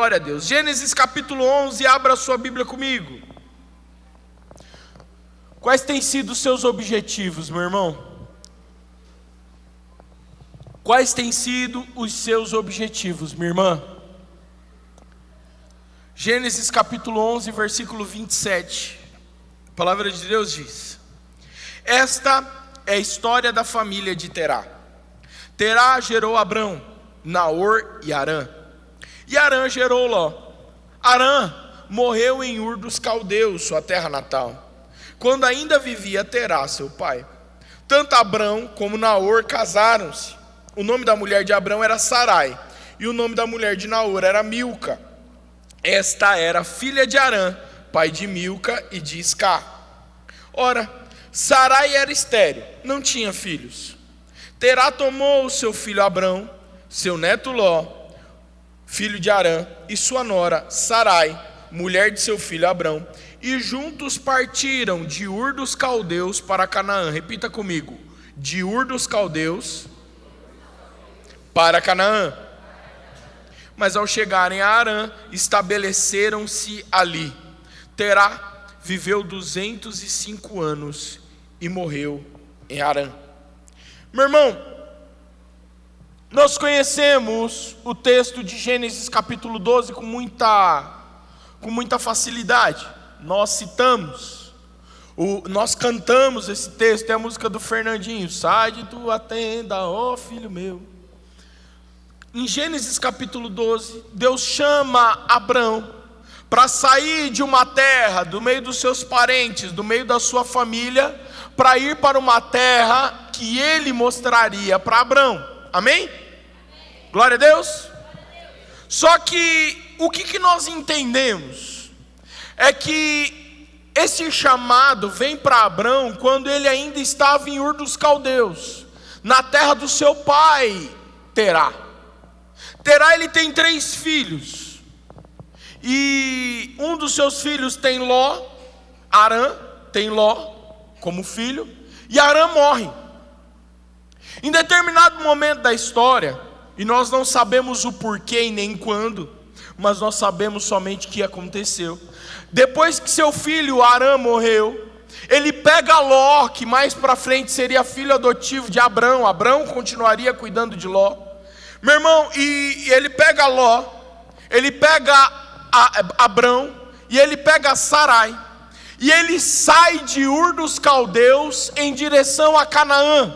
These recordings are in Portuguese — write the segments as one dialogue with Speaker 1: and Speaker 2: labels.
Speaker 1: glória a Deus. Gênesis capítulo 11, abra sua Bíblia comigo. Quais têm sido os seus objetivos, meu irmão? Quais têm sido os seus objetivos, minha irmã? Gênesis capítulo 11, versículo 27. A palavra de Deus diz: esta é a história da família de Terá. Terá gerou Abrão, Naor e Harã. E Harã gerou Ló. Harã morreu em Ur dos Caldeus, sua terra natal, quando ainda vivia Terá, seu pai. Tanto Abrão como Naor casaram-se. O nome da mulher de Abrão era Sarai, e o nome da mulher de Naor era Milca. Esta era filha de Harã, pai de Milca e de Isca. Ora, Sarai era estéril, não tinha filhos. Terá tomou o seu filho Abrão, seu neto Ló, filho de Harã, e sua nora Sarai, mulher de seu filho Abrão, e juntos partiram de Ur dos Caldeus para Canaã. Repita comigo: de Ur dos Caldeus para Canaã. Mas ao chegarem a Harã, estabeleceram-se ali. Terá viveu 205 anos e morreu em Harã. Meu irmão, nós conhecemos o texto de Gênesis capítulo 12 com muita facilidade. Nós citamos, nós cantamos esse texto. Tem a música do Fernandinho: sai de tua tenda, ó filho meu. Em Gênesis capítulo 12, Deus chama Abrão para sair de uma terra, do meio dos seus parentes, do meio da sua família, para ir para uma terra que ele mostraria para Abrão. Amém? Glória a Deus. Só que o que nós entendemos é que esse chamado vem para Abrão quando ele ainda estava em Ur dos Caldeus, na terra do seu pai Terá. Terá, ele tem 3 filhos, e um dos seus filhos tem Ló. Harã tem Ló como filho, e Harã morre. Em determinado momento da história, e nós não sabemos o porquê e nem quando, mas nós sabemos somente que aconteceu. Depois que seu filho Harã morreu, ele pega Ló, que mais para frente seria filho adotivo de Abrão. Abrão continuaria cuidando de Ló. Meu irmão, e ele pega Ló, ele pega Abrão, e ele pega Sarai, e ele sai de Ur dos Caldeus em direção a Canaã.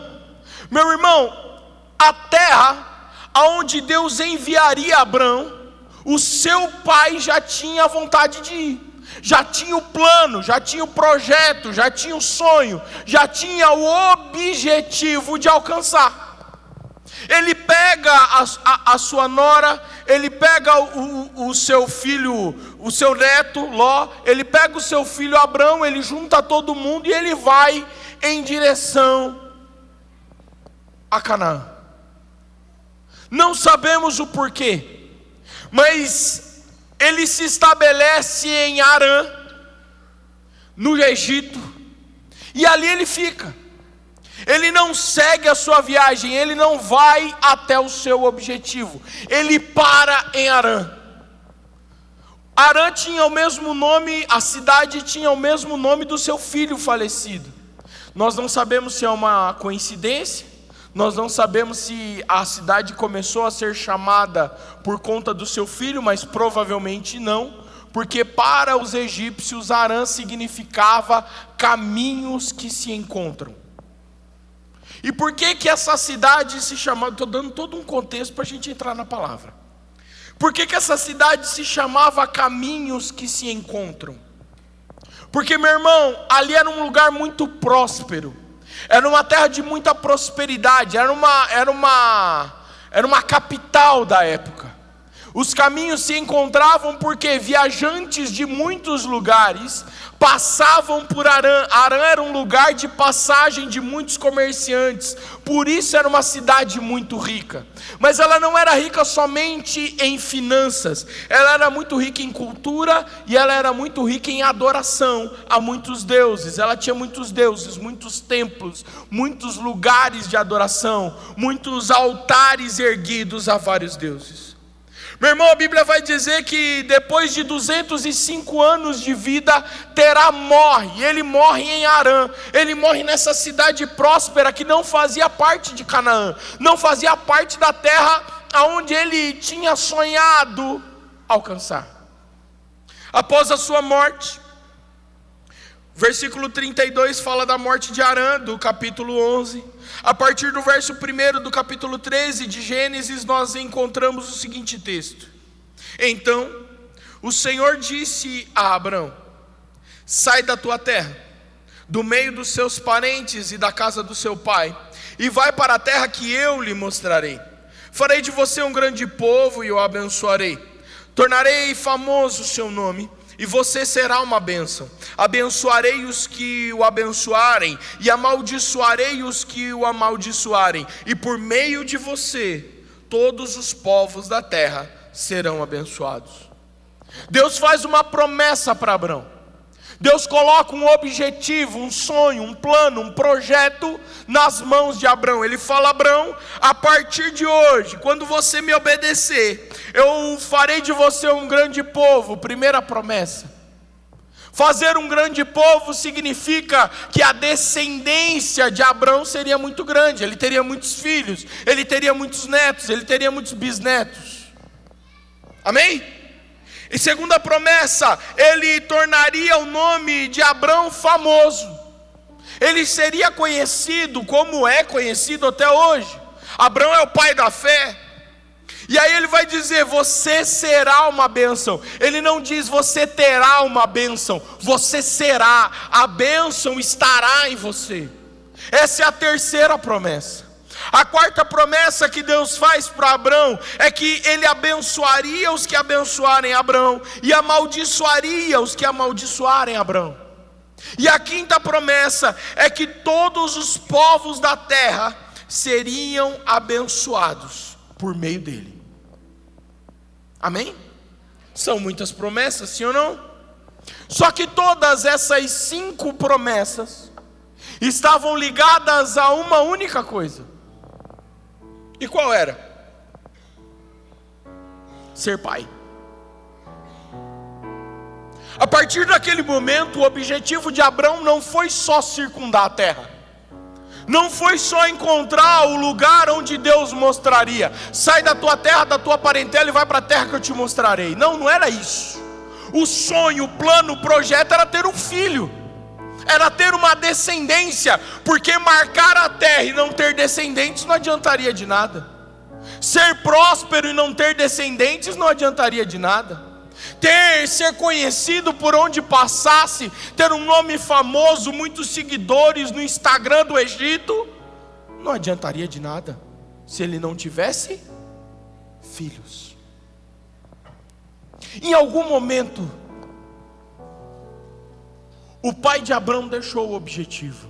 Speaker 1: Meu irmão, a terra aonde Deus enviaria Abrão, o seu pai já tinha vontade de ir. Já tinha o plano, já tinha o projeto, já tinha o sonho, já tinha o objetivo de alcançar. Ele pega a sua nora, ele pega o seu filho, o seu neto Ló, ele pega o seu filho Abrão, ele junta todo mundo e ele vai em direção a Canaã. Não sabemos o porquê, mas ele se estabelece em Harã, no Egito, e ali ele fica. Ele não segue a sua viagem, ele não vai até o seu objetivo, ele para em Harã. Harã tinha o mesmo nome, a cidade tinha o mesmo nome do seu filho falecido. Nós não sabemos se é uma coincidência, nós não sabemos se a cidade começou a ser chamada por conta do seu filho, mas provavelmente não, porque para os egípcios Harã significava caminhos que se encontram. E por que essa cidade se chamava? Estou dando todo um contexto para a gente entrar na palavra. Por que essa cidade se chamava Caminhos que se Encontram? Porque, meu irmão, ali era um lugar muito próspero, era uma terra de muita prosperidade, era uma capital da época. Os caminhos se encontravam porque viajantes de muitos lugares passavam por Harã. Harã era um lugar de passagem de muitos comerciantes, por isso era uma cidade muito rica. Mas ela não era rica somente em finanças, ela era muito rica em cultura e ela era muito rica em adoração a muitos deuses. Ela tinha muitos deuses, muitos templos, muitos lugares de adoração, muitos altares erguidos a vários deuses. Meu irmão, a Bíblia vai dizer que depois de 205 anos de vida, Terá morre. Ele morre em Harã. Ele morre nessa cidade próspera que não fazia parte de Canaã, não fazia parte da terra aonde ele tinha sonhado alcançar. Após a sua morte, versículo 32 fala da morte de Harã, do capítulo 11. A partir do verso 1 do capítulo 13 de Gênesis, nós encontramos o seguinte texto: Então o Senhor disse a Abrão: sai da tua terra, do meio dos seus parentes e da casa do seu pai, e vai para a terra que eu lhe mostrarei. Farei de você um grande povo e o abençoarei. Tornarei famoso o seu nome, e você será uma bênção. Abençoarei os que o abençoarem, e amaldiçoarei os que o amaldiçoarem. E por meio de você, todos os povos da terra serão abençoados. Deus faz uma promessa para Abrão. Deus coloca um objetivo, um sonho, um plano, um projeto nas mãos de Abrão. Ele fala: Abrão, a partir de hoje, quando você me obedecer, eu farei de você um grande povo. Primeira promessa. Fazer um grande povo significa que a descendência de Abrão seria muito grande. Ele teria muitos filhos, ele teria muitos netos, ele teria muitos bisnetos. Amém? E segunda promessa, ele tornaria o nome de Abrão famoso. Ele seria conhecido como é conhecido até hoje. Abrão é o pai da fé. E aí ele vai dizer: você será uma bênção. Ele não diz você terá uma bênção, você será. A bênção estará em você. Essa é a terceira promessa. A quarta promessa que Deus faz para Abrão é que ele abençoaria os que abençoarem Abrão e amaldiçoaria os que amaldiçoarem Abrão. E a quinta promessa é que todos os povos da terra seriam abençoados por meio dele. Amém? São muitas promessas, sim ou não? Só que todas essas 5 promessas estavam ligadas a uma única coisa. E qual era? Ser pai. A partir daquele momento, o objetivo de Abrão não foi só circundar a terra. Não foi só encontrar o lugar onde Deus mostraria. Sai da tua terra, da tua parentela e vai para a terra que eu te mostrarei. Não, não era isso. O sonho, o plano, o projeto era ter um filho. Era ter uma descendência, porque marcar a terra e não ter descendentes não adiantaria de nada. Ser próspero e não ter descendentes não adiantaria de nada. Ser conhecido por onde passasse, ter um nome famoso, muitos seguidores no Instagram do Egito, não adiantaria de nada, se ele não tivesse filhos. Em algum momento, o pai de Abrão deixou o objetivo.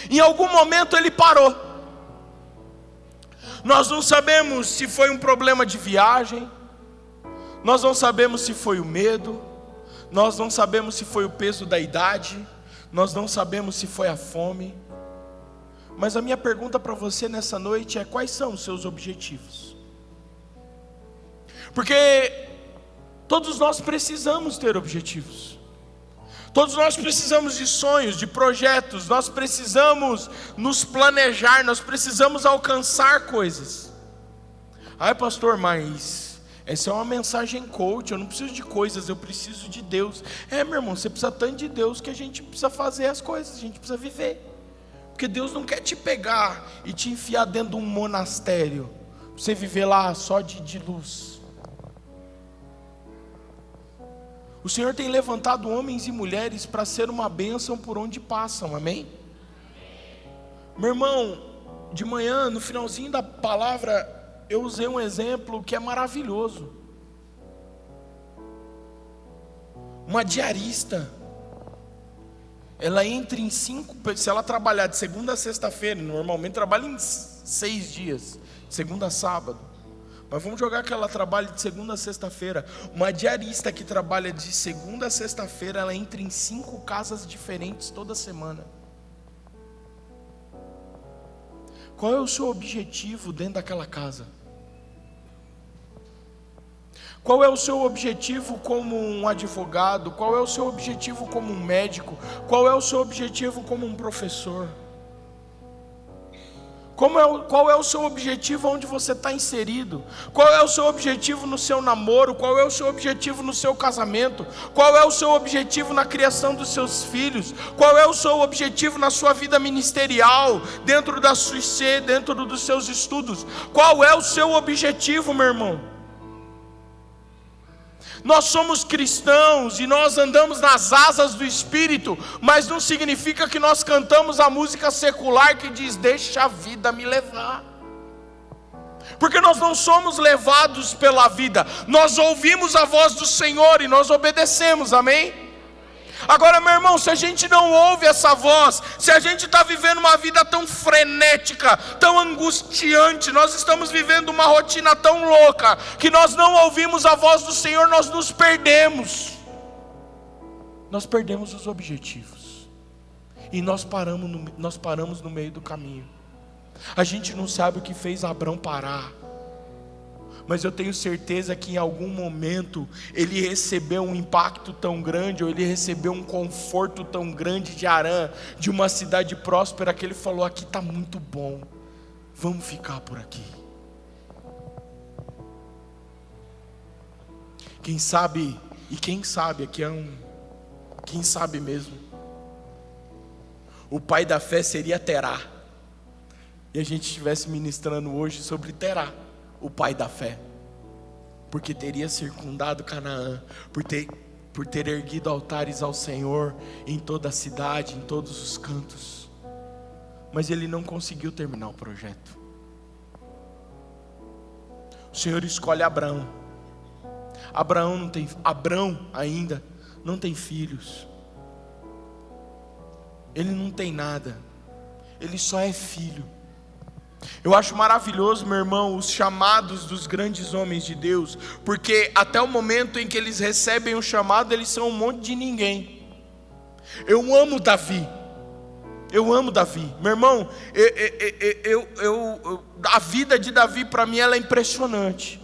Speaker 1: Em algum momento ele parou. Nós não sabemos se foi um problema de viagem, nós não sabemos se foi o medo, nós não sabemos se foi o peso da idade, nós não sabemos se foi a fome. Mas a minha pergunta para você nessa noite é: quais são os seus objetivos? Porque todos nós precisamos ter objetivos. Todos nós precisamos de sonhos, de projetos, nós precisamos nos planejar, nós precisamos alcançar coisas. Ai, pastor, mas essa é uma mensagem coach, eu não preciso de coisas, eu preciso de Deus. Meu irmão, você precisa tanto de Deus que a gente precisa fazer as coisas, a gente precisa viver. Porque Deus não quer te pegar e te enfiar dentro de um monastério, para você viver lá só de luz. O Senhor tem levantado homens e mulheres para ser uma bênção por onde passam, amém? Meu irmão, de manhã, no finalzinho da palavra, eu usei um exemplo que é maravilhoso. Uma diarista, ela entra em 5, se ela trabalhar de segunda a sexta-feira, normalmente trabalha em 6 dias, segunda a sábado. Mas vamos jogar que ela trabalha de segunda a sexta-feira. Uma diarista que trabalha de segunda a sexta-feira, ela entra em 5 casas diferentes toda semana. Qual é o seu objetivo dentro daquela casa? Qual é o seu objetivo como um advogado? Qual é o seu objetivo como um médico? Qual é o seu objetivo como um professor? Qual é o seu objetivo onde você está inserido? Qual é o seu objetivo no seu namoro? Qual é o seu objetivo no seu casamento? Qual é o seu objetivo na criação dos seus filhos? Qual é o seu objetivo na sua vida ministerial, dentro da sua IC, dentro dos seus estudos? Qual é o seu objetivo, meu irmão? Nós somos cristãos e nós andamos nas asas do Espírito, mas não significa que nós cantamos a música secular que diz: deixa a vida me levar. Porque nós não somos levados pela vida, nós ouvimos a voz do Senhor e nós obedecemos, amém? Agora, meu irmão, se a gente não ouve essa voz, se a gente está vivendo uma vida tão frenética, tão angustiante, nós estamos vivendo uma rotina tão louca, que nós não ouvimos a voz do Senhor, nós nos perdemos. Nós perdemos os objetivos, e nós paramos no meio do caminho. A gente não sabe o que fez Abrão parar, mas eu tenho certeza que em algum momento ele recebeu um impacto tão grande, ou ele recebeu um conforto tão grande de Harã, de uma cidade próspera, que ele falou: aqui está muito bom, vamos ficar por aqui. Quem sabe aqui quem sabe mesmo, o pai da fé seria Terá, e a gente estivesse ministrando hoje sobre Terá, o pai da fé, porque teria circundado Canaã, por ter erguido altares ao Senhor em toda a cidade, em todos os cantos, mas ele não conseguiu terminar o projeto. O Senhor escolhe Abrão. Abrão ainda não tem filhos, ele não tem nada, ele só é filho. Eu acho maravilhoso, meu irmão, os chamados dos grandes homens de Deus, porque até o momento em que eles recebem o chamado, eles são um monte de ninguém. Eu amo Davi, meu irmão. A vida de Davi, para mim, ela é impressionante.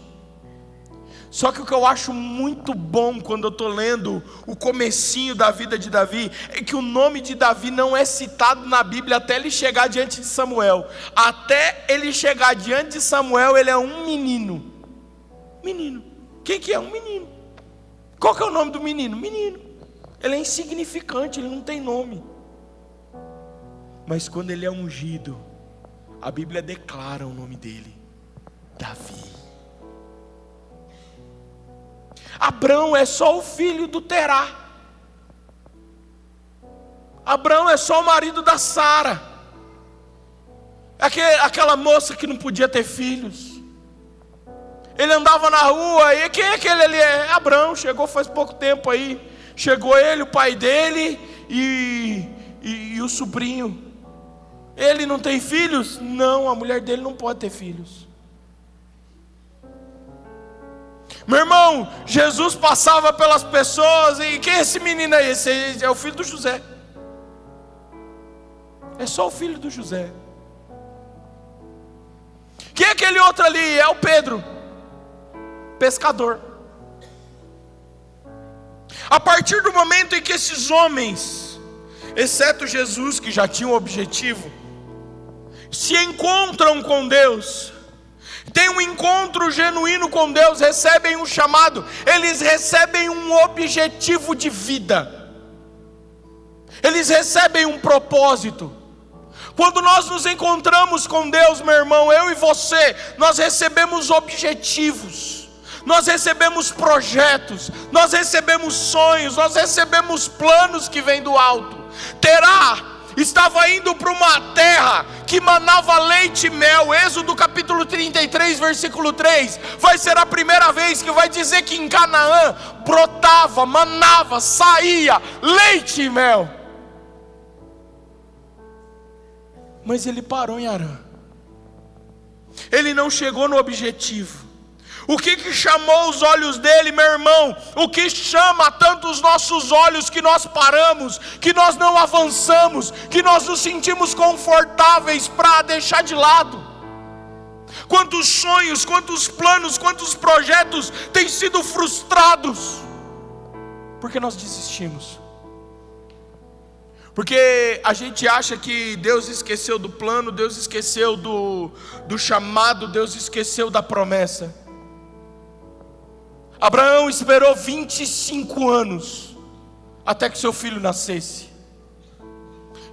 Speaker 1: Só que o que eu acho muito bom quando eu estou lendo o comecinho da vida de Davi, é que o nome de Davi não é citado na Bíblia até ele chegar diante de Samuel. Até ele chegar diante de Samuel, ele é um menino. Menino. Quem que é? Um menino. Qual que é o nome do menino? Menino. Ele é insignificante, ele não tem nome. Mas quando ele é ungido, a Bíblia declara o nome dele: Davi. Abrão é só o filho do Terá. Abrão é só o marido da Sara, aquela moça que não podia ter filhos. Ele andava na rua, e quem é aquele ali? É Abrão, chegou faz pouco tempo aí. Chegou ele, o pai dele e o sobrinho. Ele não tem filhos? Não, a mulher dele não pode ter filhos. Meu irmão, Jesus passava pelas pessoas, e quem é esse menino aí? Esse é o filho do José. É só o filho do José. Quem é aquele outro ali? É o Pedro, pescador. A partir do momento em que esses homens, exceto Jesus, que já tinha um objetivo, se encontram com Deus, tem um encontro genuíno com Deus, recebem um chamado, eles recebem um objetivo de vida, eles recebem um propósito. Quando nós nos encontramos com Deus, meu irmão, eu e você, nós recebemos objetivos, nós recebemos projetos, nós recebemos sonhos, nós recebemos planos que vêm do alto. Terá estava indo para uma terra que manava leite e mel. Êxodo capítulo 33, versículo 3, vai ser a primeira vez que vai dizer que em Canaã brotava, manava, saía leite e mel. Mas ele parou em Harã, ele não chegou no objetivo. O que chamou os olhos dele, meu irmão? O que chama tanto os nossos olhos que nós paramos, que nós não avançamos, que nós nos sentimos confortáveis para deixar de lado? quantos sonhos, quantos planos, quantos projetos têm sido frustrados, porque nós desistimos. Porque a gente acha que Deus esqueceu do plano, Deus esqueceu do chamado, Deus esqueceu da promessa. Abraão esperou 25 anos até que seu filho nascesse.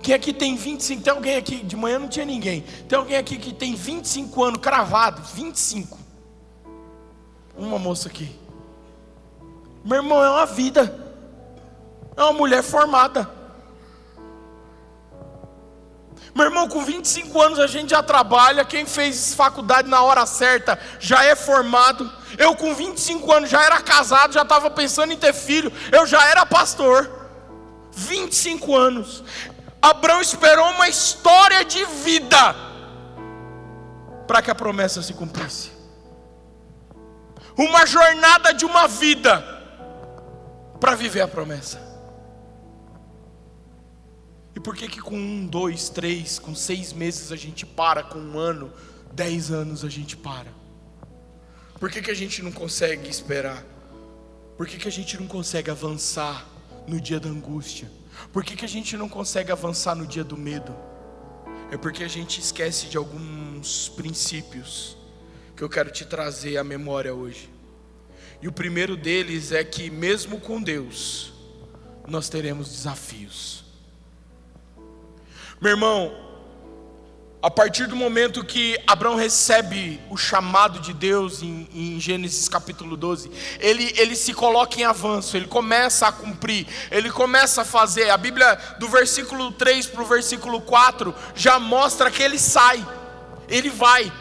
Speaker 1: Quem aqui tem 25? Tem alguém aqui? De manhã não tinha ninguém. Tem alguém aqui que tem 25 anos cravados? 25. Uma moça aqui. Meu irmão, é uma vida. É uma mulher formada. Meu irmão, com 25 anos a gente já trabalha. Quem fez faculdade na hora certa já é formado. Eu com 25 anos já era casado, já estava pensando em ter filho. Eu já era pastor. 25 anos. Abraão esperou uma história de vida para que a promessa se cumprisse. Uma jornada de uma vida para viver a promessa. E por que com 1, 2, 3, com 6 meses a gente para, com 1 ano, 10 anos a gente para? Por que a gente não consegue esperar? Por que a gente não consegue avançar no dia da angústia? Por que a gente não consegue avançar no dia do medo? É porque a gente esquece de alguns princípios que eu quero te trazer à memória hoje. E o primeiro deles é que mesmo com Deus, nós teremos desafios. Meu irmão, a partir do momento que Abraão recebe o chamado de Deus em Gênesis capítulo 12, ele se coloca em avanço, ele começa a cumprir, ele começa a fazer. A Bíblia do versículo 3 para o versículo 4 já mostra que ele sai, ele vai.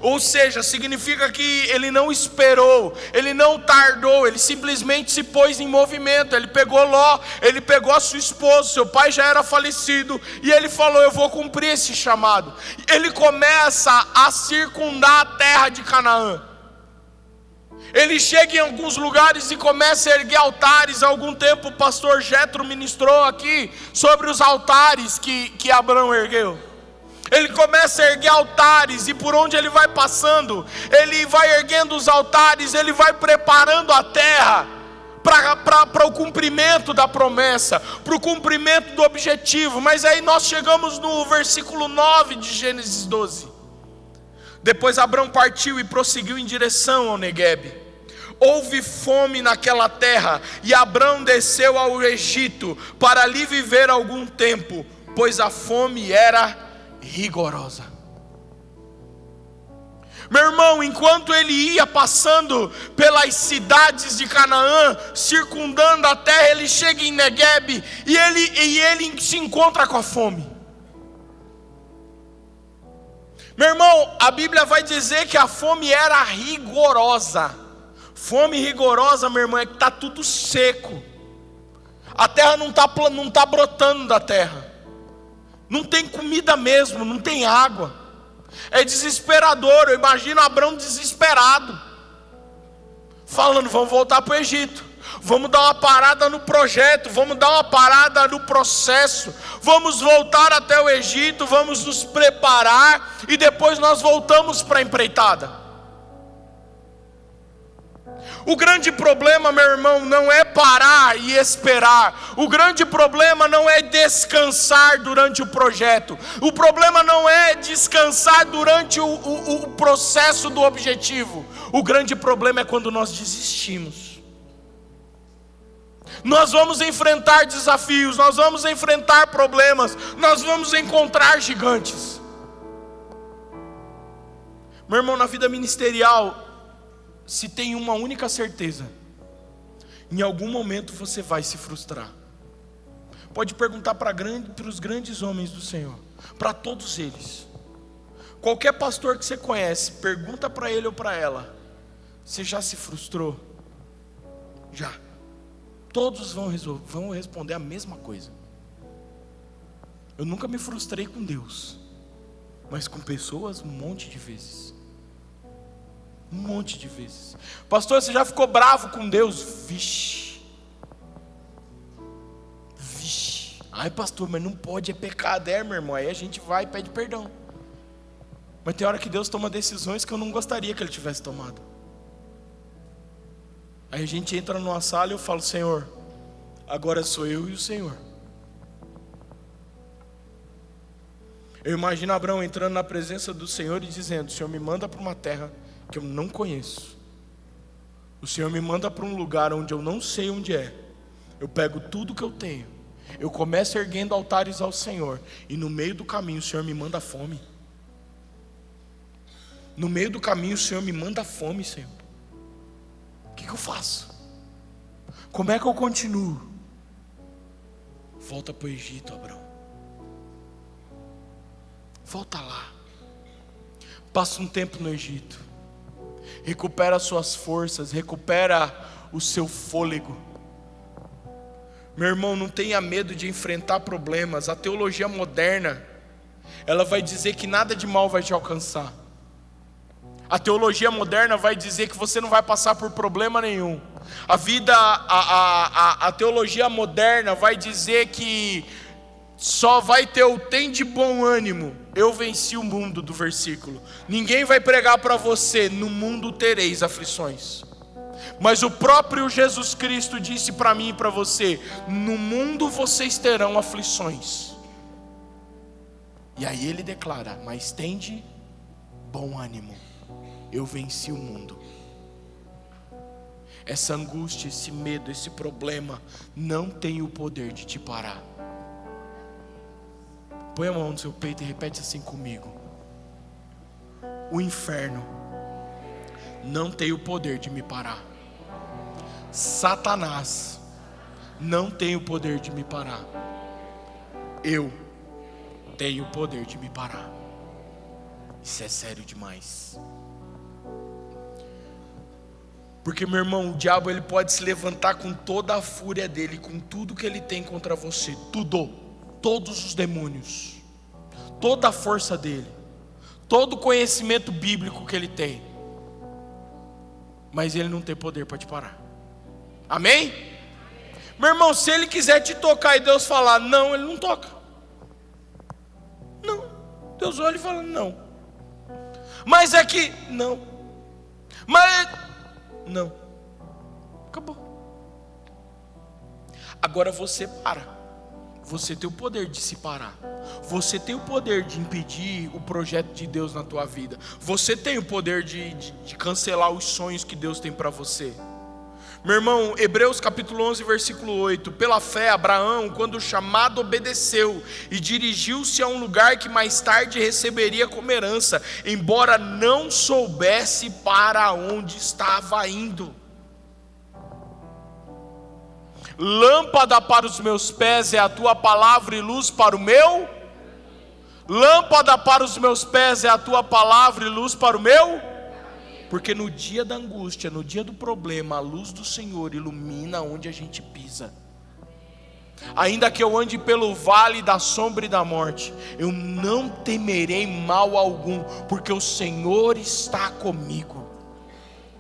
Speaker 1: Ou seja, significa que ele não esperou, ele não tardou, ele simplesmente se pôs em movimento. Ele pegou Ló, ele pegou a sua esposa, seu pai já era falecido, e ele falou: eu vou cumprir esse chamado. Ele começa a circundar a terra de Canaã. Ele chega em alguns lugares e começa a erguer altares. Há algum tempo o pastor Jetro ministrou aqui sobre os altares que Abraão ergueu. Ele começa a erguer altares, e por onde ele vai passando, ele vai erguendo os altares, ele vai preparando a terra para o cumprimento da promessa, para o cumprimento do objetivo. Mas aí nós chegamos no versículo 9 de Gênesis 12. Depois Abraão partiu e prosseguiu em direção ao Neguebe. Houve fome naquela terra, e Abraão desceu ao Egito para ali viver algum tempo, pois a fome era rigorosa. Meu irmão, enquanto ele ia passando pelas cidades de Canaã, circundando a terra, ele chega em Neguebe e ele se encontra com a fome. Meu irmão, a Bíblia vai dizer que a fome era rigorosa. Fome rigorosa, meu irmão, é que está tudo seco. A terra não está brotando da terra. Não tem comida mesmo, não tem água. É desesperador. Eu imagino Abraão desesperado, falando: vamos voltar para o Egito, vamos dar uma parada no projeto, vamos dar uma parada no processo, vamos voltar até o Egito, vamos nos preparar, e depois nós voltamos para a empreitada. O grande problema, meu irmão, não é parar e esperar. O grande problema não é descansar durante o projeto. O problema não é descansar durante o processo do objetivo. O grande problema é quando nós desistimos. Nós vamos enfrentar desafios, nós vamos enfrentar problemas, nós vamos encontrar gigantes. Meu irmão, na vida ministerial, se tem uma única certeza: em algum momento você vai se frustrar. Pode perguntar para os grandes homens do Senhor, para todos eles. Qualquer pastor que você conhece, pergunta para ele ou para ela: você já se frustrou? Já. Todos vão responder a mesma coisa. Eu nunca me frustrei com Deus, mas com pessoas um monte de vezes. Um monte de vezes. Pastor, você já ficou bravo com Deus? Vixe. Ai, pastor, mas não pode, é pecado. É, meu irmão, aí a gente vai e pede perdão. Mas tem hora que Deus toma decisões que eu não gostaria que Ele tivesse tomado. Aí a gente entra numa sala e eu falo: Senhor, agora sou eu e o Senhor. Eu imagino Abraão entrando na presença do Senhor e dizendo: o Senhor me manda para uma terra que eu não conheço. O Senhor me manda para um lugar onde eu não sei onde é. Eu pego tudo que eu tenho, eu começo erguendo altares ao Senhor, e no meio do caminho o Senhor me manda fome. No meio do caminho o Senhor me manda fome, Senhor. O que eu faço? Como é que eu continuo? Volta para o Egito, Abraão. Volta lá. Passa um tempo no Egito. Recupera as suas forças, recupera o seu fôlego. Meu irmão, não tenha medo de enfrentar problemas. A teologia moderna, ela vai dizer que nada de mal vai te alcançar. A teologia moderna vai dizer que você não vai passar por problema nenhum. A teologia moderna vai dizer que só vai ter o tem de bom ânimo. Eu venci o mundo, do versículo. Ninguém vai pregar para você: no mundo tereis aflições. Mas o próprio Jesus Cristo disse para mim e para você: no mundo vocês terão aflições. E aí ele declara: mas tende bom ânimo, eu venci o mundo. Essa angústia, esse medo, esse problema não tem o poder de te parar. Põe a mão no seu peito e repete assim comigo: o inferno não tem o poder de me parar. Satanás não tem o poder de me parar. Eu tenho o poder de me parar. Isso é sério demais. Porque, meu irmão, o diabo ele pode se levantar com toda a fúria dele, com tudo que ele tem contra você, todos os demônios, toda a força dele, todo o conhecimento bíblico que ele tem, mas ele não tem poder para te parar. Amém? Meu irmão, se ele quiser te tocar e Deus falar não, ele não toca. Não. Deus olha e fala não. Mas é que não. Mas não. Acabou. Agora você para. Você tem o poder de se parar. Você tem o poder de impedir o projeto de Deus na tua vida. Você tem o poder de cancelar os sonhos que Deus tem para você. Meu irmão, Hebreus capítulo 11, versículo 8. Pela fé, Abraão, quando chamado, obedeceu e dirigiu-se a um lugar que mais tarde receberia como herança, embora não soubesse para onde estava indo. Lâmpada para os meus pés é a tua palavra e luz para o meu. Lâmpada para os meus pés é a tua palavra e luz para o meu. Porque no dia da angústia, no dia do problema, a luz do Senhor ilumina onde a gente pisa. Ainda que eu ande pelo vale da sombra e da morte, eu não temerei mal algum, porque o Senhor está comigo.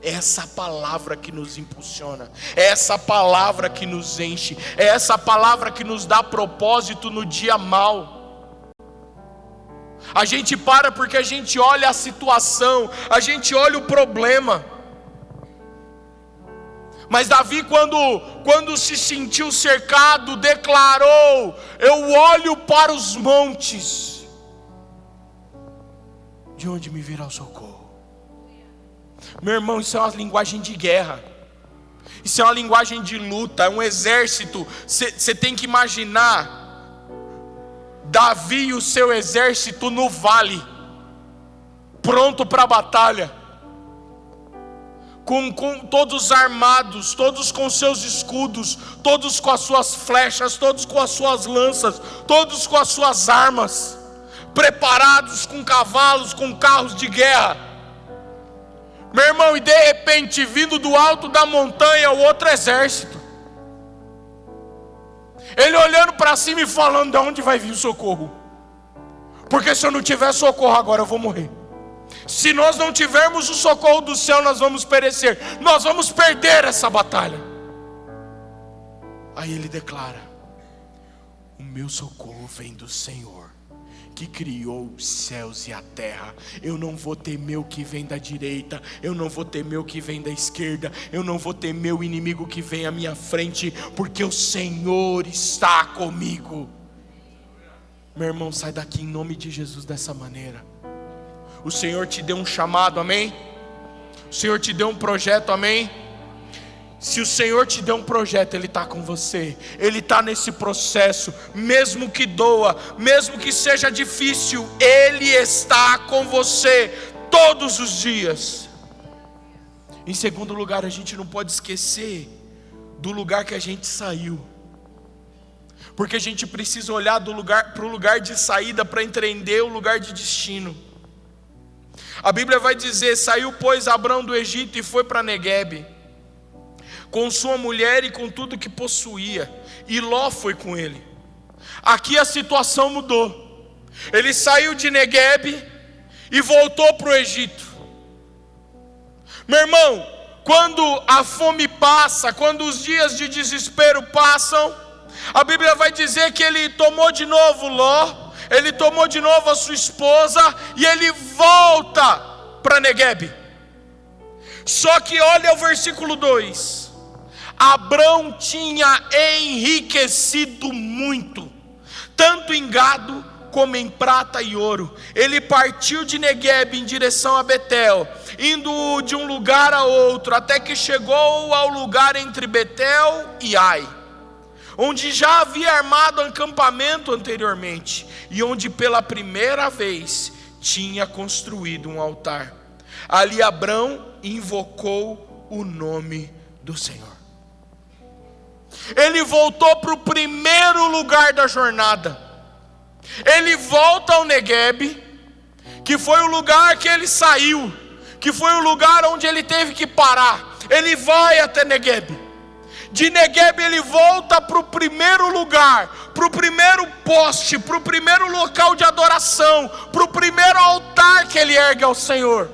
Speaker 1: É essa palavra que nos impulsiona, é essa palavra que nos enche, é essa palavra que nos dá propósito no dia mau. A gente para porque a gente olha a situação, a gente olha o problema. Mas Davi, quando se sentiu cercado, declarou: eu olho para os montes, de onde me virá o socorro? Meu irmão, isso é uma linguagem de guerra. Isso é uma linguagem de luta, é um exército. Você tem que imaginar Davi e o seu exército no vale, pronto para a batalha, com todos armados, todos com seus escudos, todos com as suas flechas, todos com as suas lanças, todos com as suas armas, preparados com cavalos, com carros de guerra. Meu irmão, e de repente, vindo do alto da montanha, o outro exército. Ele olhando para cima e falando: de onde vai vir o socorro? Porque se eu não tiver socorro agora, eu vou morrer. Se nós não tivermos o socorro do céu, nós vamos perecer. Nós vamos perder essa batalha. Aí ele declara: o meu socorro vem do Senhor, que criou os céus e a terra. Eu não vou temer o que vem da direita, eu não vou temer o que vem da esquerda, eu não vou temer o inimigo que vem à minha frente, porque o Senhor está comigo. Meu irmão, sai daqui em nome de Jesus dessa maneira. O Senhor te deu um chamado, amém? O Senhor te deu um projeto, amém? Se o Senhor te deu um projeto, Ele está com você. Ele está nesse processo, mesmo que doa, mesmo que seja difícil, Ele está com você todos os dias. Em segundo lugar, a gente não pode esquecer do lugar que a gente saiu, porque a gente precisa olhar para o lugar de saída para entender o lugar de destino. A Bíblia vai dizer: saiu pois Abrão do Egito e foi para Neguebe, com sua mulher e com tudo que possuía, e Ló foi com ele. Aqui a situação mudou. Ele saiu de Neguebe e voltou para o Egito. Meu irmão, quando a fome passa, quando os dias de desespero passam, a Bíblia vai dizer que ele tomou de novo Ló, ele tomou de novo a sua esposa e ele volta para Neguebe. Só que olha o versículo 2. Abrão tinha enriquecido muito, tanto em gado como em prata e ouro. Ele partiu de Neguebe em direção a Betel, indo de um lugar a outro, até que chegou ao lugar entre Betel e Ai, onde já havia armado acampamento anteriormente, e onde pela primeira vez tinha construído um altar. Ali Abrão invocou o nome do Senhor. Ele voltou para o primeiro lugar da jornada. Ele volta ao Neguebe, que foi o lugar que ele saiu, que foi o lugar onde ele teve que parar. Ele vai até Neguebe. De Neguebe ele volta para o primeiro lugar, para o primeiro poste, para o primeiro local de adoração, para o primeiro altar que ele ergue ao Senhor.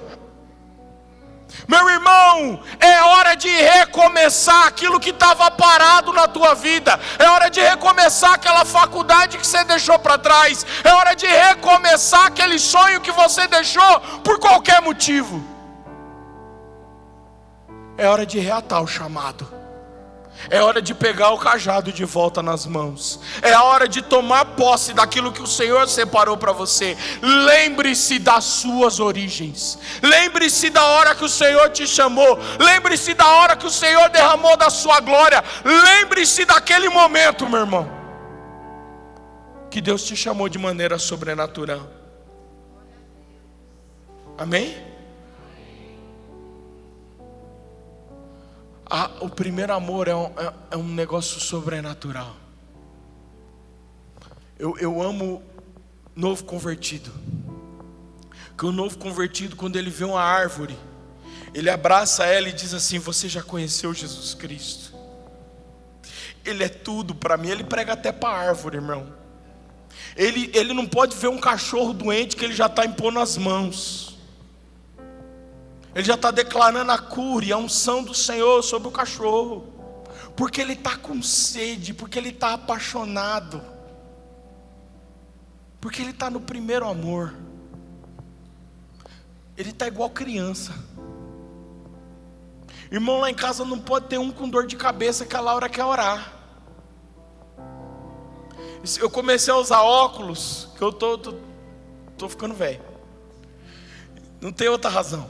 Speaker 1: Meu irmão, é hora de recomeçar aquilo que estava parado na tua vida. É hora de recomeçar aquela faculdade que você deixou para trás. É hora de recomeçar aquele sonho que você deixou por qualquer motivo. É hora de reatar o chamado. É hora de pegar o cajado de volta nas mãos. É a hora de tomar posse daquilo que o Senhor separou para você. Lembre-se das suas origens. Lembre-se da hora que o Senhor te chamou. Lembre-se da hora que o Senhor derramou da sua glória. Lembre-se daquele momento, meu irmão, que Deus te chamou de maneira sobrenatural. Amém? O primeiro amor é um negócio sobrenatural. Eu amo novo convertido. Que o novo convertido, quando ele vê uma árvore, ele abraça ela e diz assim: você já conheceu Jesus Cristo? Ele é tudo para mim. Ele prega até para a árvore, irmão. Ele não pode ver um cachorro doente que ele já está impondo as mãos. Ele já está declarando a cura e a unção do Senhor sobre o cachorro, porque ele está com sede, porque ele está apaixonado, porque ele está no primeiro amor. Ele está igual criança. Irmão, lá em casa não pode ter um com dor de cabeça que a Laura quer orar. Eu comecei a usar óculos, que eu tô ficando velho. Não tem outra razão.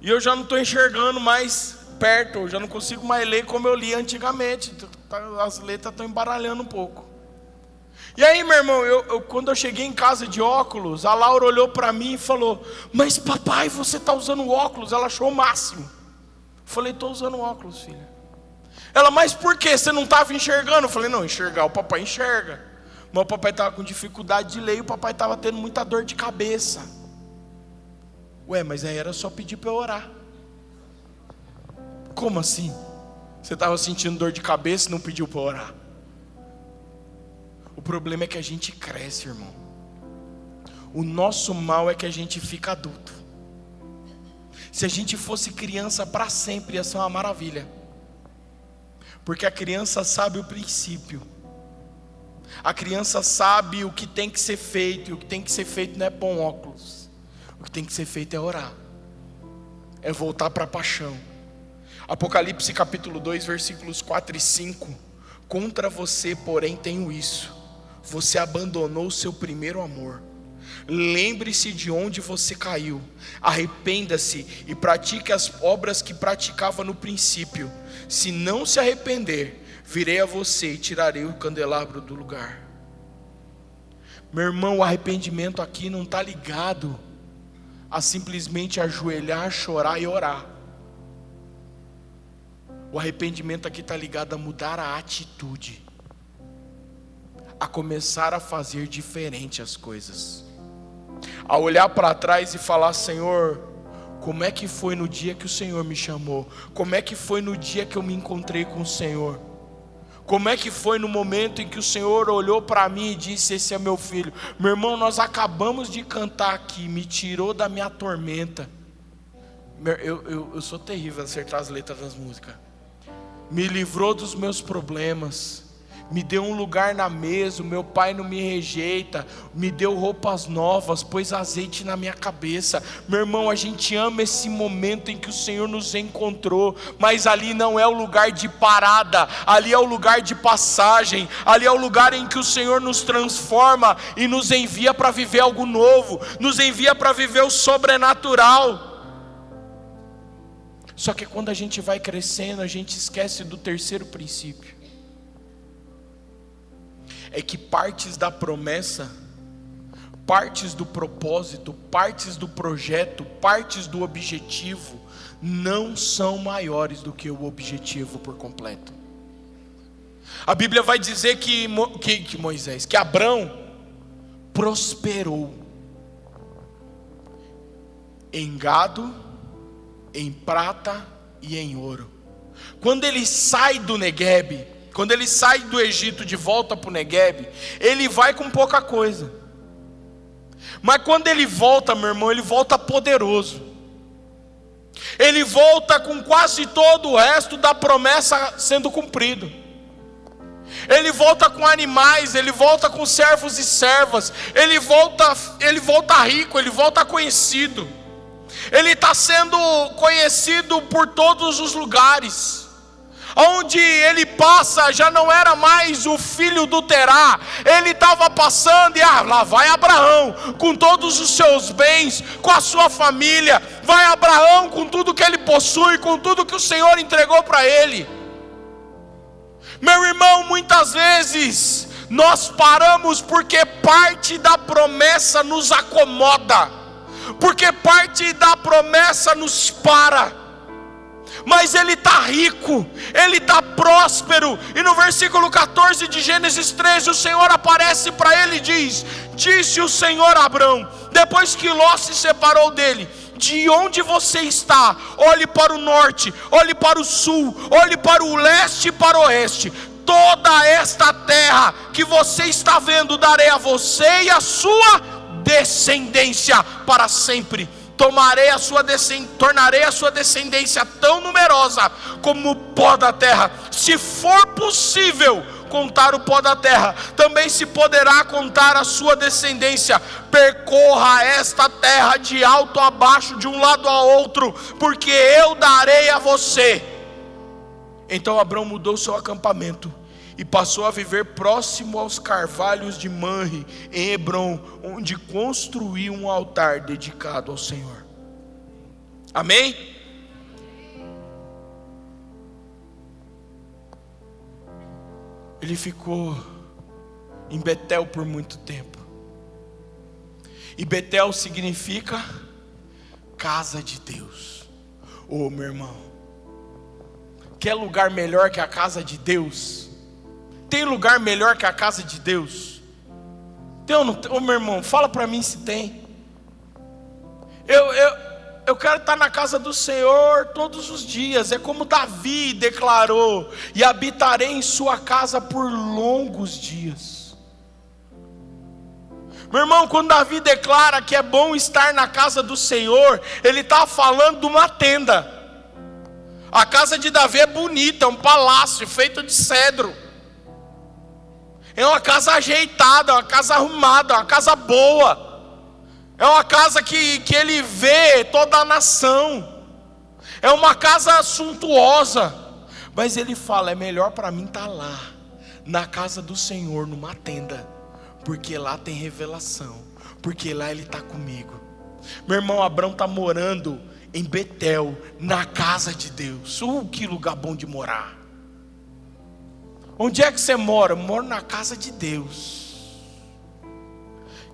Speaker 1: E eu já não estou enxergando mais perto, eu já não consigo mais ler como eu lia antigamente. As letras estão embaralhando um pouco. E aí, meu irmão, quando eu cheguei em casa de óculos, a Laura olhou para mim e falou: mas papai, você está usando óculos? Ela achou o máximo. Eu falei: estou usando óculos, filha. Ela: mas por quê? Você não estava enxergando? Eu falei: não, enxergar o papai enxerga. Mas o papai estava com dificuldade de ler e o papai estava tendo muita dor de cabeça. Ué, mas aí era só pedir para eu orar. Como assim? Você estava sentindo dor de cabeça e não pediu para orar? O problema é que a gente cresce, irmão. O nosso mal é que a gente fica adulto. Se a gente fosse criança para sempre, ia ser uma maravilha. Porque a criança sabe o princípio. A criança sabe o que tem que ser feito, e o que tem que ser feito não é pôr um óculos. O que tem que ser feito é orar, é voltar para a paixão. Apocalipse capítulo 2, versículos 4 e 5. Contra você, porém, tenho isso: você abandonou o seu primeiro amor. Lembre-se de onde você caiu, arrependa-se e pratique as obras que praticava no princípio. Se não se arrepender, virei a você e tirarei o candelabro do lugar. Meu irmão, o arrependimento aqui não está ligado a simplesmente ajoelhar, chorar e orar. O arrependimento aqui está ligado a mudar a atitude, a começar a fazer diferente as coisas, a olhar para trás e falar: Senhor, como é que foi no dia que o Senhor me chamou? Como é que foi no dia que eu me encontrei com o Senhor? Como é que foi no momento em que o Senhor olhou para mim e disse: esse é meu filho? Meu irmão, nós acabamos de cantar aqui: me tirou da minha tormenta. Eu sou terrível a acertar as letras das músicas. Me livrou dos meus problemas, me deu um lugar na mesa, o meu pai não me rejeita, me deu roupas novas, pôs azeite na minha cabeça. Meu irmão, a gente ama esse momento em que o Senhor nos encontrou, mas ali não é o lugar de parada, ali é o lugar de passagem, ali é o lugar em que o Senhor nos transforma e nos envia para viver algo novo, nos envia para viver o sobrenatural. Só que quando a gente vai crescendo, a gente esquece do terceiro princípio. É que partes da promessa, partes do propósito, partes do projeto, partes do objetivo não são maiores do que o objetivo por completo. A Bíblia vai dizer que Abrão prosperou em gado, em prata e em ouro. Quando ele sai do Neguebe, quando ele sai do Egito de volta para o Neguebe, ele vai com pouca coisa. Mas quando ele volta, meu irmão, ele volta poderoso. Ele volta com quase todo o resto da promessa sendo cumprido. Ele volta com animais, ele volta com servos e servas, ele volta rico, ele volta conhecido. Ele está sendo conhecido por todos os lugares. Onde ele passa, já não era mais o filho do Terá. Ele estava passando e lá vai Abraão, com todos os seus bens, com a sua família. Vai Abraão com tudo que ele possui, com tudo que o Senhor entregou para ele. Meu irmão, muitas vezes nós paramos porque parte da promessa nos acomoda, porque parte da promessa nos para. Mas ele está rico, ele está próspero. E no versículo 14 de Gênesis 13, o Senhor aparece para ele e diz: disse o Senhor a Abrão, depois que Ló se separou dele: de onde você está, olhe para o norte, olhe para o sul, olhe para o leste e para o oeste. Toda esta terra que você está vendo, darei a você e a sua descendência para sempre. Tornarei a sua descendência tão numerosa como o pó da terra. Se for possível contar o pó da terra, também se poderá contar a sua descendência. Percorra esta terra de alto a baixo, de um lado a outro, porque eu darei a você. Então Abrão mudou seu acampamento e passou a viver próximo aos carvalhos de Manre, em Hebrom, onde construiu um altar dedicado ao Senhor. Amém? Ele ficou em Betel por muito tempo. E Betel significa casa de Deus. Ô meu irmão, quer lugar melhor que a casa de Deus? Tem lugar melhor que a casa de Deus? Tem ou não tem? Ô meu irmão, fala para mim se tem. Eu quero estar na casa do Senhor todos os dias. É como Davi declarou: e habitarei em sua casa por longos dias. Meu irmão, quando Davi declara que é bom estar na casa do Senhor, ele está falando de uma tenda. A casa de Davi é bonita, é um palácio feito de cedro. É uma casa ajeitada, uma casa arrumada, uma casa boa. É uma casa que ele vê toda a nação. É uma casa suntuosa. Mas ele fala, é melhor para mim estar lá, na casa do Senhor, numa tenda, porque lá tem revelação, porque lá ele está comigo. Meu irmão, Abrão está morando em Betel, na casa de Deus. Que lugar bom de morar. Onde é que você mora? Eu moro na casa de Deus.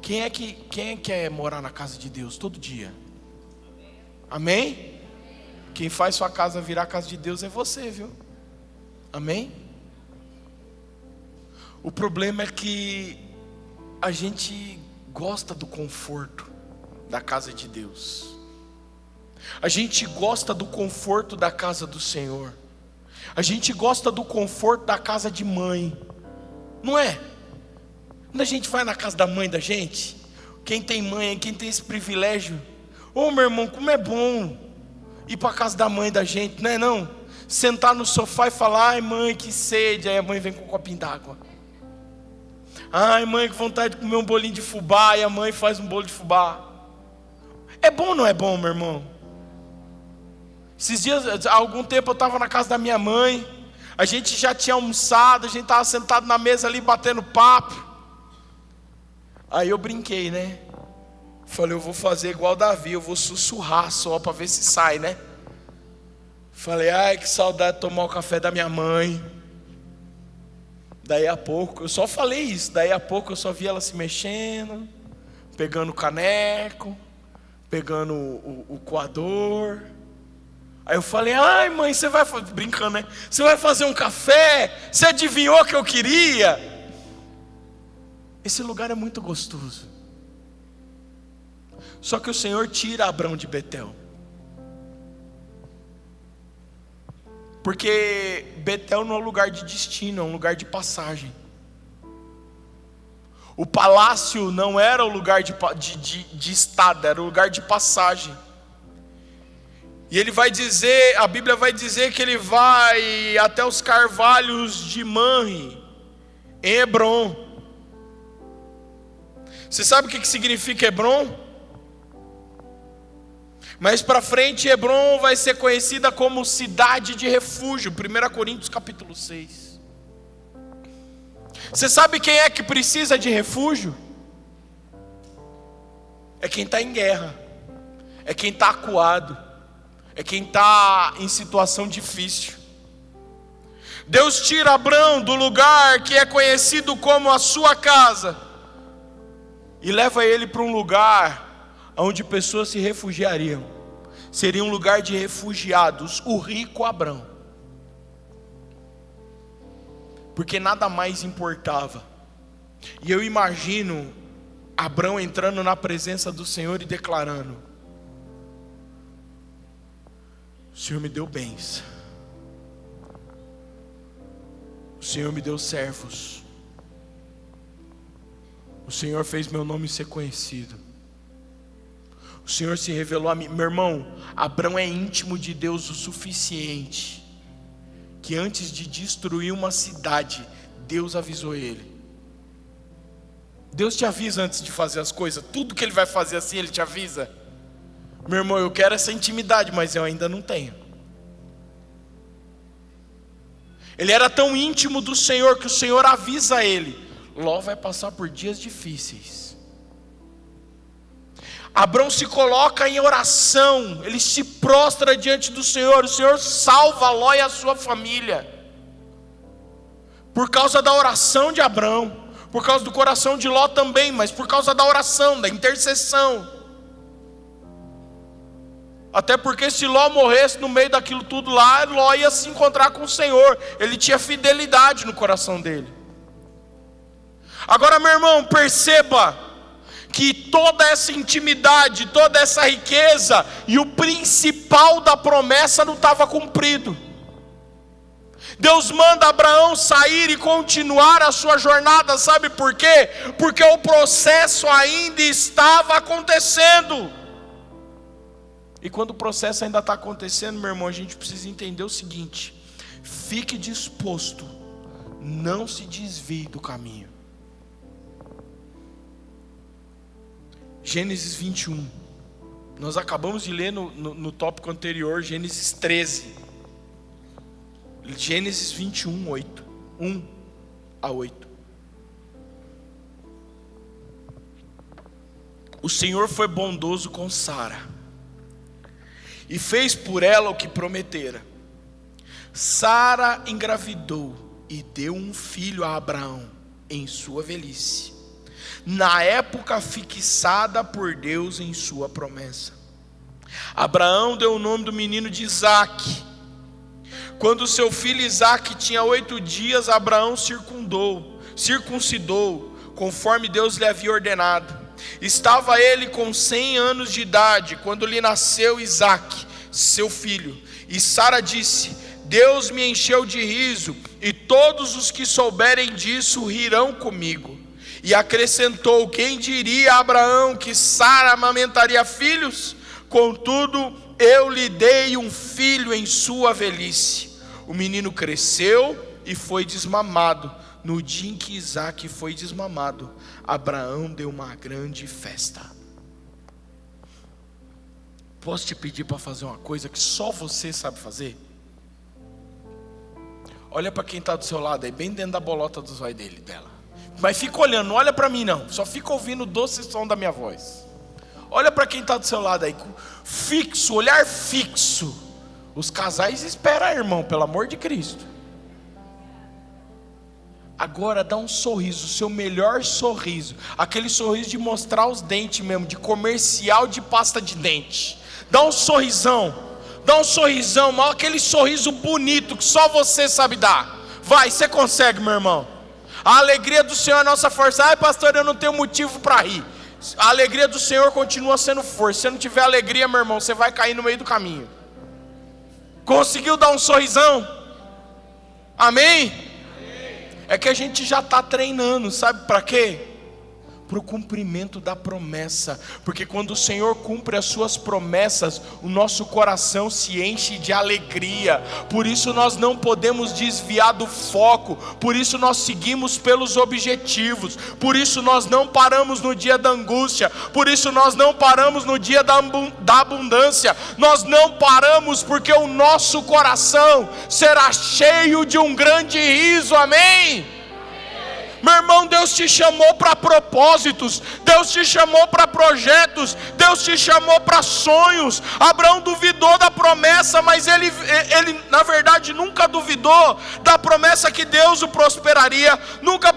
Speaker 1: Quem é que quer morar na casa de Deus todo dia? Amém? Quem faz sua casa virar casa de Deus é você, viu? Amém? O problema é que a gente gosta do conforto da casa de Deus. A gente gosta do conforto da casa do Senhor. A gente gosta do conforto da casa de mãe. Não é? Quando a gente vai na casa da mãe da gente, quem tem mãe, quem tem esse privilégio, meu irmão, como é bom ir para a casa da mãe da gente, não é não? Sentar no sofá e falar, ai mãe, que sede. Aí a mãe vem com um copinho d'água. Ai mãe, que vontade de comer um bolinho de fubá. E a mãe faz um bolo de fubá. É bom ou não é bom, meu irmão? Esses dias, há algum tempo eu estava na casa da minha mãe. A gente já tinha almoçado, a gente estava sentado na mesa ali batendo papo. Aí eu brinquei, né? Falei, eu vou fazer igual Davi, eu vou sussurrar só para ver se sai, né? Falei, ai que saudade de tomar o café da minha mãe. Daí a pouco, eu só falei isso. Daí a pouco eu só vi ela se mexendo, pegando o caneco, pegando o coador. Aí eu falei, ai mãe, você vai fazer, brincando, né? Você vai fazer um café? Você adivinhou o que eu queria? Esse lugar é muito gostoso. Só que o Senhor tira Abrão de Betel. Porque Betel não é um lugar de destino, é um lugar de passagem. O palácio não era o lugar de estada, era o lugar de passagem. E ele vai dizer, a Bíblia vai dizer que ele vai até os carvalhos de Manre, em Hebron. Você sabe o que significa Hebron? Mais para frente, Hebron vai ser conhecida como cidade de refúgio. 1 Coríntios capítulo 6. Você sabe quem é que precisa de refúgio? É quem está em guerra. É quem está acuado. É quem está em situação difícil. Deus tira Abrão do lugar que é conhecido como a sua casa e leva ele para um lugar onde pessoas se refugiariam. Seria um lugar de refugiados, o rico Abrão. Porque nada mais importava. E eu imagino Abrão entrando na presença do Senhor e declarando: o Senhor me deu bens, o Senhor me deu servos, o Senhor fez meu nome ser conhecido, o Senhor se revelou a mim. Meu irmão, Abrão é íntimo de Deus o suficiente que antes de destruir uma cidade, Deus avisou ele. Deus te avisa antes de fazer as coisas. Tudo que Ele vai fazer assim, Ele te avisa. Meu irmão, eu quero essa intimidade, mas eu ainda não tenho. Ele era tão íntimo do Senhor que o Senhor avisa ele: Ló vai passar por dias difíceis. Abrão se coloca em oração, ele se prostra diante do Senhor. O Senhor salva Ló e a sua família por causa da oração de Abrão, por causa do coração de Ló também, mas por causa da oração, da intercessão. Até porque se Ló morresse no meio daquilo tudo lá, Ló ia se encontrar com o Senhor. Ele tinha fidelidade no coração dele. Agora, meu irmão, perceba que toda essa intimidade, toda essa riqueza e o principal da promessa não estava cumprido. Deus manda Abraão sair e continuar a sua jornada, sabe por quê? Porque o processo ainda estava acontecendo. E quando o processo ainda está acontecendo, meu irmão, a gente precisa entender o seguinte: fique disposto não se desvie do caminho. Gênesis 21. Nós acabamos de ler no tópico anterior, Gênesis 13. Gênesis 21, 8. 1 a 8. O Senhor foi bondoso com Sara e fez por ela o que prometera. Sara engravidou e deu um filho a Abraão em sua velhice, na época fixada por Deus em sua promessa. Abraão deu o nome do menino de Isaque. Quando seu filho Isaque tinha 8 dias, Abraão circuncidou, conforme Deus lhe havia ordenado. Estava ele com 100 anos de idade, quando lhe nasceu Isaque, seu filho. E Sara disse: Deus me encheu de riso, e todos os que souberem disso rirão comigo. E acrescentou: quem diria a Abraão que Sara amamentaria filhos? Contudo, eu lhe dei um filho em sua velhice. O menino cresceu e foi desmamado. No dia em que Isaque foi desmamado, Abraão deu uma grande festa. Posso te pedir para fazer uma coisa que só você sabe fazer? Olha para quem está do seu lado aí, bem dentro da bolota dos olhos dela. Mas fica olhando, não olha para mim não. Só fica ouvindo o doce som da minha voz. Olha para quem está do seu lado aí, fixo, olhar fixo. Os casais esperam, irmão, pelo amor de Cristo. Agora dá um sorriso, o seu melhor sorriso. Aquele sorriso de mostrar os dentes mesmo, de comercial de pasta de dente. Dá um sorrisão, mas aquele sorriso bonito que só você sabe dar. Vai, você consegue, meu irmão. A alegria do Senhor é a nossa força. Ai, pastor, eu não tenho motivo para rir. A alegria do Senhor continua sendo força. Se você não tiver alegria, meu irmão, você vai cair no meio do caminho. Conseguiu dar um sorrisão? Amém? É que a gente já está treinando, sabe para quê? Para o cumprimento da promessa. Porque quando o Senhor cumpre as suas promessas, o nosso coração se enche de alegria. Por isso nós não podemos desviar do foco. Por isso nós seguimos pelos objetivos. Por isso nós não paramos no dia da angústia. Por isso nós não paramos no dia da abundância. Nós não paramos porque o nosso coração será cheio de um grande riso. Amém? Meu irmão, Deus te chamou para propósitos, Deus te chamou para projetos, Deus te chamou para sonhos. Abraão duvidou da promessa, mas ele na verdade nunca duvidou da promessa que Deus o prosperaria, nunca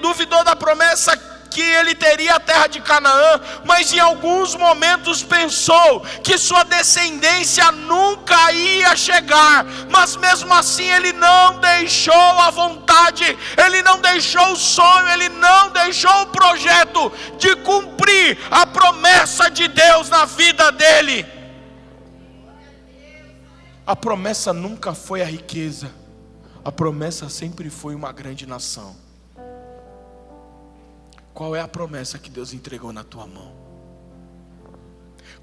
Speaker 1: duvidou da promessa que ele teria a terra de Canaã, mas em alguns momentos pensou que sua descendência nunca ia chegar, mas mesmo assim ele não deixou a vontade, ele não deixou o sonho, ele não deixou o projeto de cumprir a promessa de Deus na vida dele. A promessa nunca foi a riqueza, a promessa sempre foi uma grande nação. Qual é a promessa que Deus entregou na tua mão?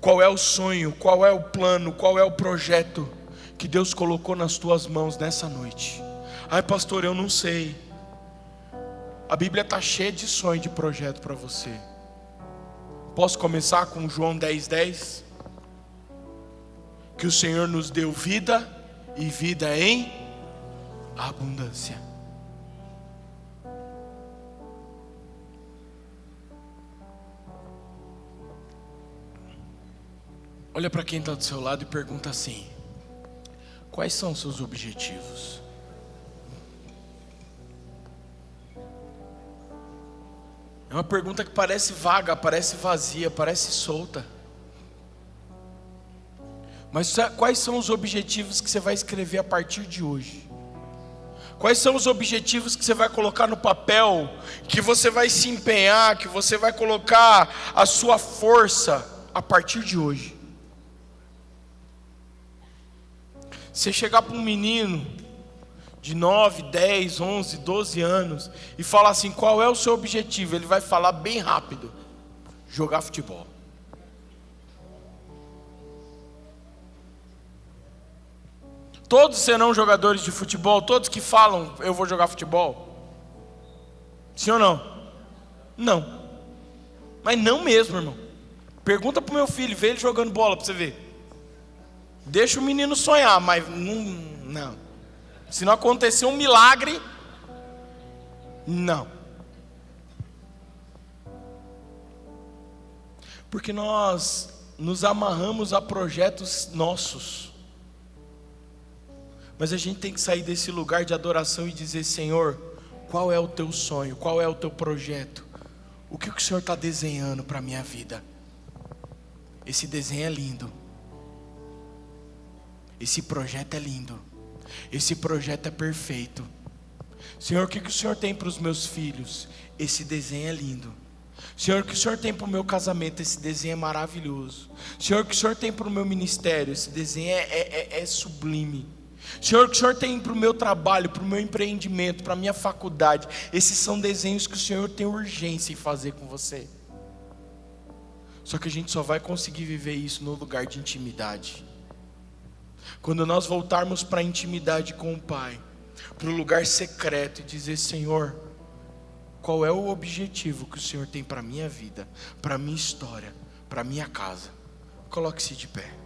Speaker 1: Qual é o sonho, qual é o plano, qual é o projeto que Deus colocou nas tuas mãos nessa noite? Ai, pastor, eu não sei. A Bíblia está cheia de sonho, de projeto para você. Posso começar com João 10:10? Que o Senhor nos deu vida e vida em abundância. Olha para quem está do seu lado e pergunta assim: quais são os seus objetivos? É uma pergunta que parece vaga, parece vazia, parece solta. Mas quais são os objetivos que você vai escrever a partir de hoje? Quais são os objetivos que você vai colocar no papel, que você vai se empenhar, que você vai colocar a sua força a partir de hoje? Você chegar para um menino de 9, 10, 11, 12 anos e falar assim: qual é o seu objetivo? Ele vai falar bem rápido: jogar futebol. Todos serão jogadores de futebol? Todos que falam, eu vou jogar futebol? Sim ou não? Não. Mas não mesmo, irmão. Pergunta pro meu filho, vê ele jogando bola para você ver. Deixa o menino sonhar, mas não. Se não acontecer um milagre, não. Porque nós nos amarramos a projetos nossos. Mas a gente tem que sair desse lugar de adoração e dizer: Senhor, qual é o teu sonho? Qual é o teu projeto? O que o Senhor está desenhando para a minha vida? Esse desenho é lindo. Esse projeto é lindo. Esse projeto é perfeito. Senhor, o que o Senhor tem para os meus filhos? Esse desenho é lindo. Senhor, o que o Senhor tem para o meu casamento? Esse desenho é maravilhoso. Senhor, o que o Senhor tem para o meu ministério? Esse desenho é sublime. Senhor, o que o Senhor tem para o meu trabalho, para o meu empreendimento, para a minha faculdade? Esses são desenhos que o Senhor tem urgência em fazer com você. Só que a gente só vai conseguir viver isso no lugar de intimidade. Quando nós voltarmos para a intimidade com o Pai, para o lugar secreto, e dizer: Senhor, qual é o objetivo que o Senhor tem para a minha vida, para a minha história, para a minha casa? Coloque-se de pé.